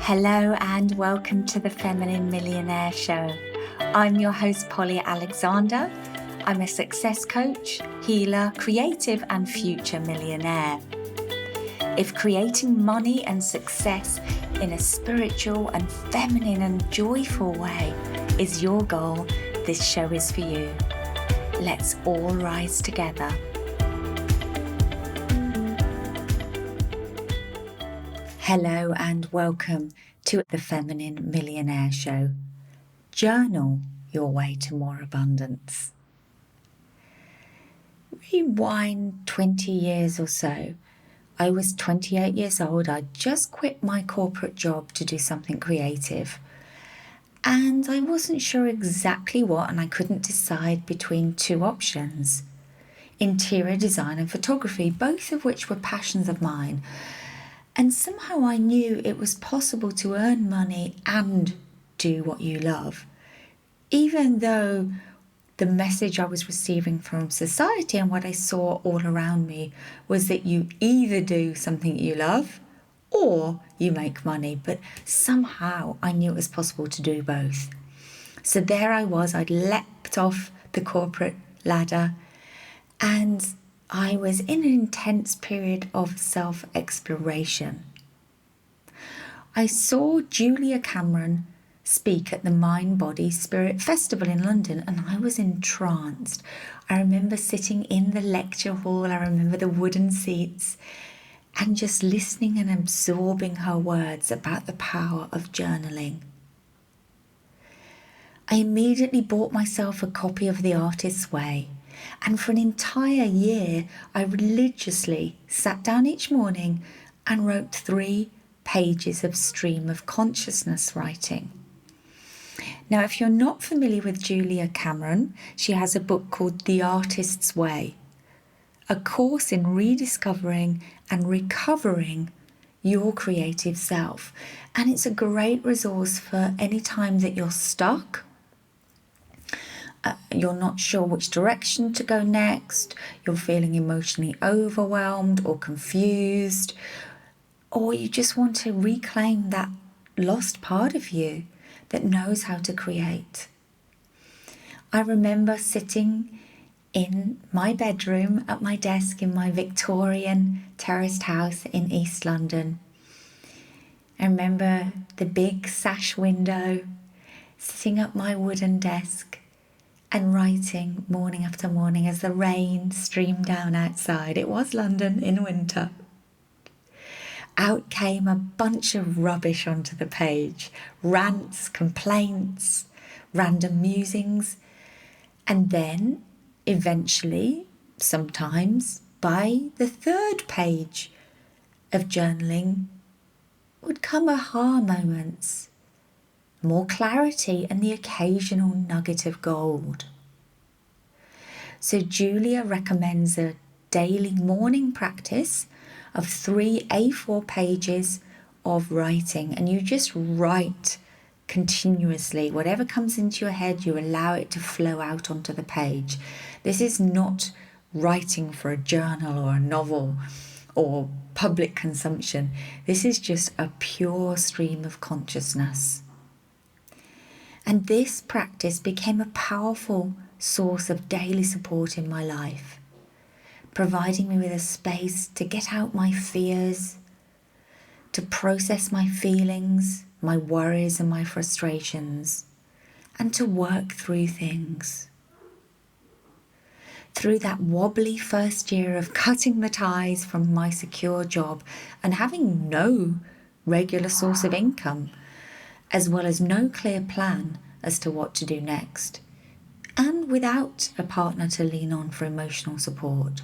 Hello and welcome to the Feminine Millionaire Show. I'm your host, Polly Alexander. I'm a success coach, healer, creative, and future millionaire. If creating money and success in a spiritual and feminine and joyful way is your goal, this show is for you. Let's all rise together. Hello and welcome to the Feminine Millionaire Show. Journal your way to more abundance. Rewind 20 years or so. I was 28 years old. I'd just quit my corporate job to do something creative. And I wasn't sure exactly what, and I couldn't decide between two options. Interior design and photography, both of which were passions of mine. And somehow I knew it was possible to earn money and do what you love, even though the message I was receiving from society and what I saw all around me was that you either do something you love or you make money. But somehow I knew it was possible to do both. So there I was, I'd leapt off the corporate ladder and I was in an intense period of self-exploration. I saw Julia Cameron speak at the Mind, Body, Spirit Festival in London, and I was entranced. I remember sitting in the lecture hall, I remember the wooden seats, and just listening and absorbing her words about the power of journaling. I immediately bought myself a copy of The Artist's Way. And for an entire year, I religiously sat down each morning and wrote 3 pages of stream of consciousness writing. Now, if you're not familiar with Julia Cameron, she has a book called The Artist's Way, a course in rediscovering and recovering your creative self. And it's a great resource for any time that you're stuck. You're not sure which direction to go next, you're feeling emotionally overwhelmed or confused, or you just want to reclaim that lost part of you that knows how to create. I remember sitting in my bedroom at my desk in my Victorian terraced house in East London. I remember the big sash window, sitting at my wooden desk and writing morning after morning as the rain streamed down outside. It was London in winter. Out came a bunch of rubbish onto the page. Rants, complaints, random musings. And then, eventually, sometimes, by the 3rd page of journaling would come aha moments, more clarity, and the occasional nugget of gold. So Julia recommends a daily morning practice of 3 A4 pages of writing, and you just write continuously. Whatever comes into your head, you allow it to flow out onto the page. This is not writing for a journal or a novel or public consumption. This is just a pure stream of consciousness. And this practice became a powerful source of daily support in my life, providing me with a space to get out my fears, to process my feelings, my worries and my frustrations, and to work through things. Through that wobbly first year of cutting the ties from my secure job and having no regular source of income, as well as no clear plan as to what to do next, and without a partner to lean on for emotional support,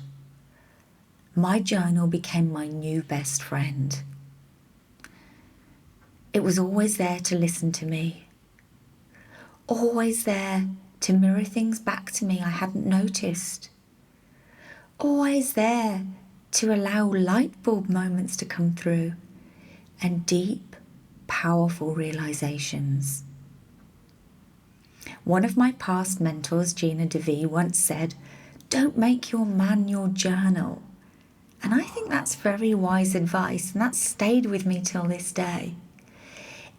my journal became my new best friend. It was always there to listen to me, always there to mirror things back to me I hadn't noticed, always there to allow light bulb moments to come through and deep, powerful realizations. One of my past mentors, Gina DeVee, once said, "Don't make your man your journal." And I think that's very wise advice, and that's stayed with me till this day.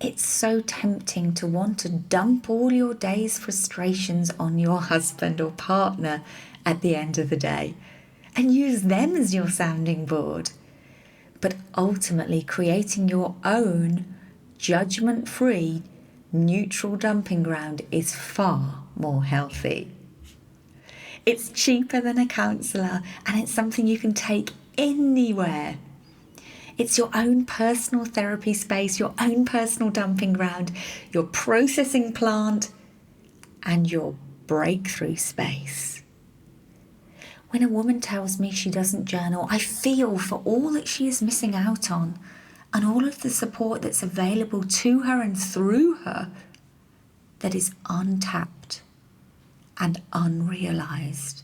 It's so tempting to want to dump all your day's frustrations on your husband or partner at the end of the day and use them as your sounding board. But ultimately, creating your own judgment-free, neutral dumping ground is far more healthy. It's cheaper than a counsellor, and it's something you can take anywhere. It's your own personal therapy space, your own personal dumping ground, your processing plant, and your breakthrough space. When a woman tells me she doesn't journal, I feel for all that she is missing out on and all of the support that's available to her and through her that is untapped and unrealised.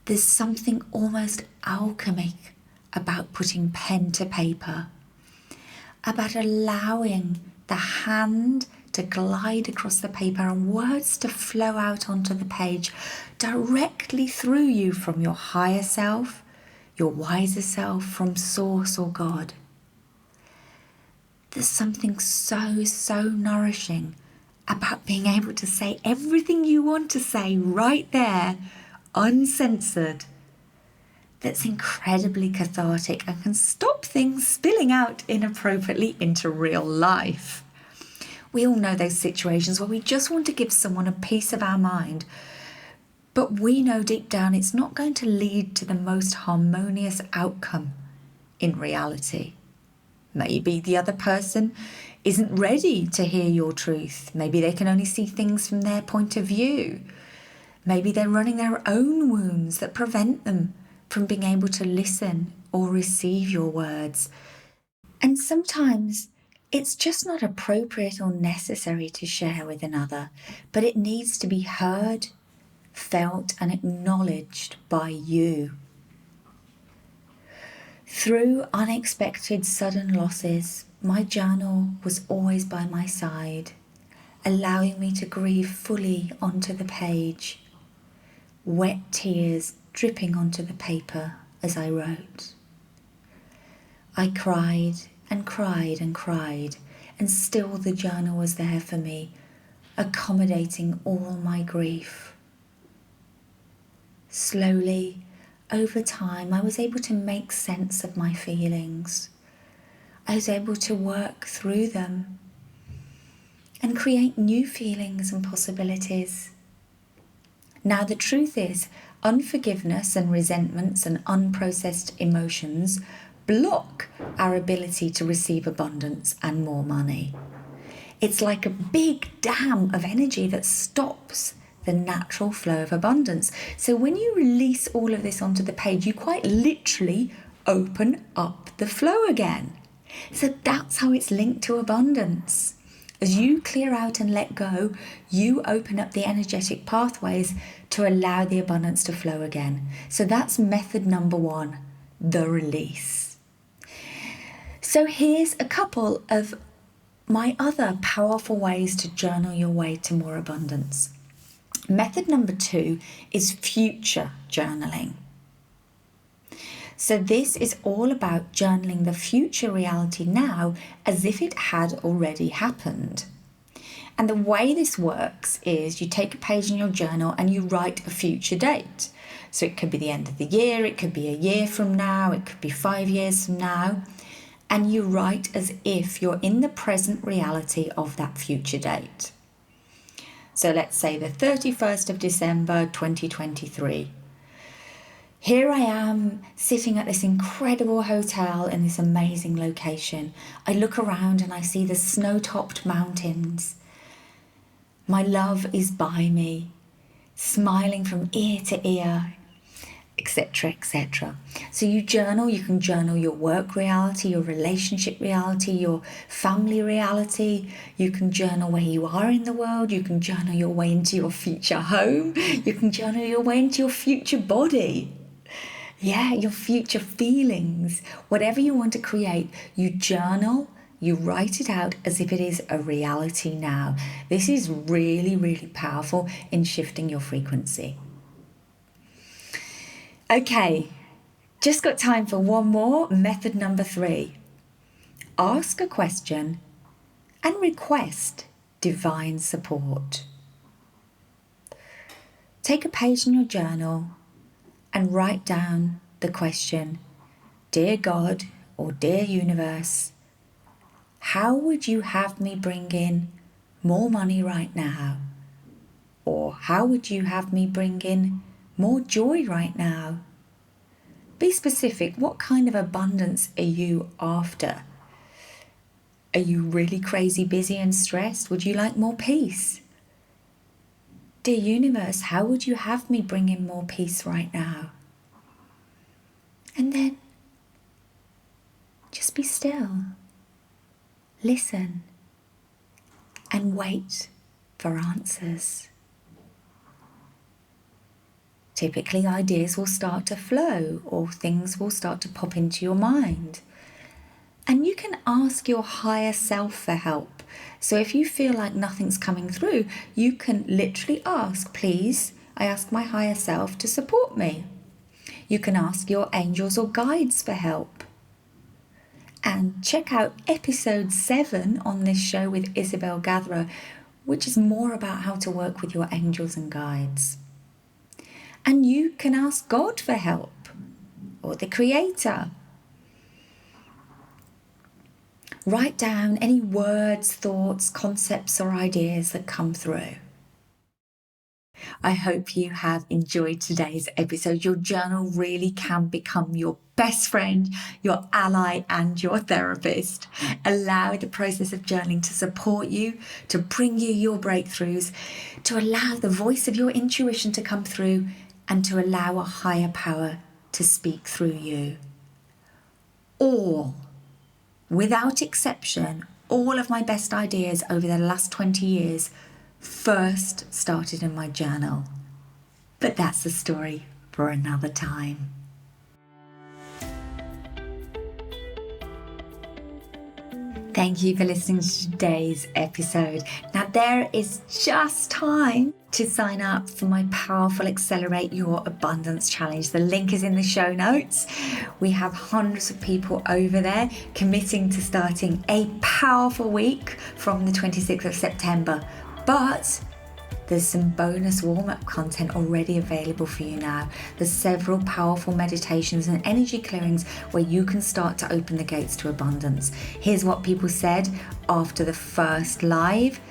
There's something almost alchemic about putting pen to paper, about allowing the hand to glide across the paper and words to flow out onto the page directly through you from your higher self, your wiser self, from Source or God. There's something so nourishing about being able to say everything you want to say right there, uncensored. That's incredibly cathartic and can stop things spilling out inappropriately into real life. We all know those situations where we just want to give someone a piece of our mind, but we know deep down it's not going to lead to the most harmonious outcome in reality. Maybe the other person isn't ready to hear your truth. Maybe they can only see things from their point of view. Maybe they're running their own wounds that prevent them from being able to listen or receive your words. And sometimes it's just not appropriate or necessary to share with another, but it needs to be heard, felt, and acknowledged by you. Through unexpected sudden losses, my journal was always by my side, allowing me to grieve fully onto the page, wet tears dripping onto the paper as I wrote. I cried and cried and cried, and still the journal was there for me, accommodating all my grief. Slowly, over time, I was able to make sense of my feelings. I was able to work through them and create new feelings and possibilities. Now, the truth is, unforgiveness and resentments and unprocessed emotions block our ability to receive abundance and more money. It's like a big dam of energy that stops the natural flow of abundance. So when you release all of this onto the page, you quite literally open up the flow again. So that's how it's linked to abundance. As you clear out and let go, you open up the energetic pathways to allow the abundance to flow again. So that's method number 1, the release. So here's a couple of my other powerful ways to journal your way to more abundance. Method number 2 is future journaling. So this is all about journaling the future reality now as if it had already happened. And the way this works is you take a page in your journal and you write a future date. So it could be the end of the year, it could be a year from now, it could be 5 years from now. And you write as if you're in the present reality of that future date. So let's say the 31st of December 2023. Here I am sitting at this incredible hotel in this amazing location. I look around and I see the snow-topped mountains. My love is by me, smiling from ear to ear, etc., etc. So you journal. You can journal your work reality, your relationship reality, your family reality. You can journal where you are in the world. You can journal your way into your future home. You can journal your way into your future body. Yeah, your future feelings. Whatever you want to create, you journal, you write it out as if it is a reality now. This is really, really powerful in shifting your frequency. Okay, just got time for one more. Method number 3. Ask a question and request divine support. Take a page in your journal and write down the question, Dear God or Dear Universe, how would you have me bring in more money right now? Or how would you have me bring in more joy right now? Be specific. What kind of abundance are you after? Are you really crazy busy and stressed? Would you like more peace? Dear Universe, how would you have me bring in more peace right now? And then just be still. Listen and wait for answers. Typically, ideas will start to flow or things will start to pop into your mind. And you can ask your higher self for help. So if you feel like nothing's coming through, you can literally ask, please, I ask my higher self to support me. You can ask your angels or guides for help. And check out episode 7 on this show with Isabel Gatherer, which is more about how to work with your angels and guides. And you can ask God for help or the Creator. Write down any words, thoughts, concepts, or ideas that come through. I hope you have enjoyed today's episode. Your journal really can become your best friend, your ally, and your therapist. Allow the process of journaling to support you, to bring you your breakthroughs, to allow the voice of your intuition to come through, and to allow a higher power to speak through you. All, without exception, all of my best ideas over the last 20 years first started in my journal. But that's a story for another time. Thank you for listening to today's episode. Now there is just time to sign up for my powerful Accelerate Your Abundance Challenge. The link is in the show notes. We have hundreds of people over there committing to starting a powerful week from the 26th of September. But there's some bonus warm-up content already available for you now. There's several powerful meditations and energy clearings where you can start to open the gates to abundance. Here's what people said after the first live.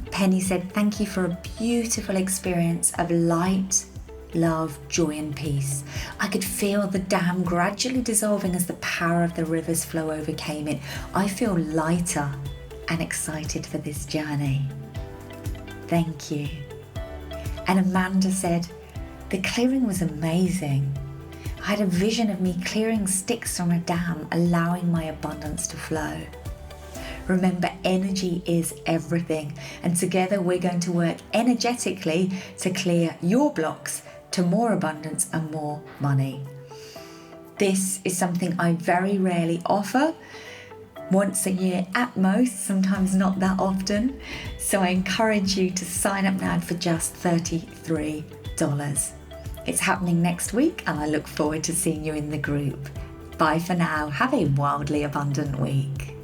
Penny said, thank you for a beautiful experience of light, love, joy and peace. I could feel the dam gradually dissolving as the power of the river's flow overcame it. I feel lighter and excited for this journey. Thank you. And Amanda said, the clearing was amazing. I had a vision of me clearing sticks from a dam, allowing my abundance to flow. Remember, energy is everything, and together we're going to work energetically to clear your blocks to more abundance and more money. This is something I very rarely offer. Once a year at most, sometimes not that often. So I encourage you to sign up now for just $33. It's happening next week and I look forward to seeing you in the group. Bye for now. Have a wildly abundant week.